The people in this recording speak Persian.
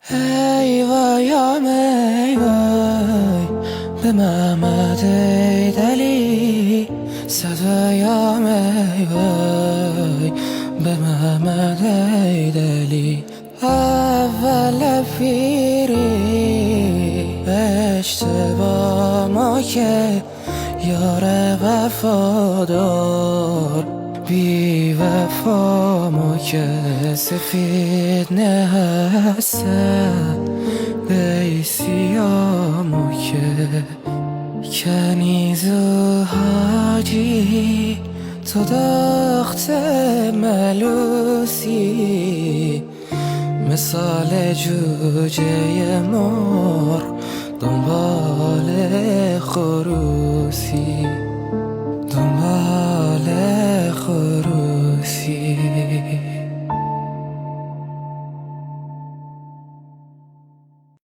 ای وایم ای وای به محمد ایدلی صدایم ای وای به محمد ایدلی اول پیری اشتباه ما که یار وفادار بی وفا ما که سفید نه هستن بیسی ما که کنیز و حاجی تو داخت ملوسی مثال جوجه مر دنبال خروسی دنبال خروسی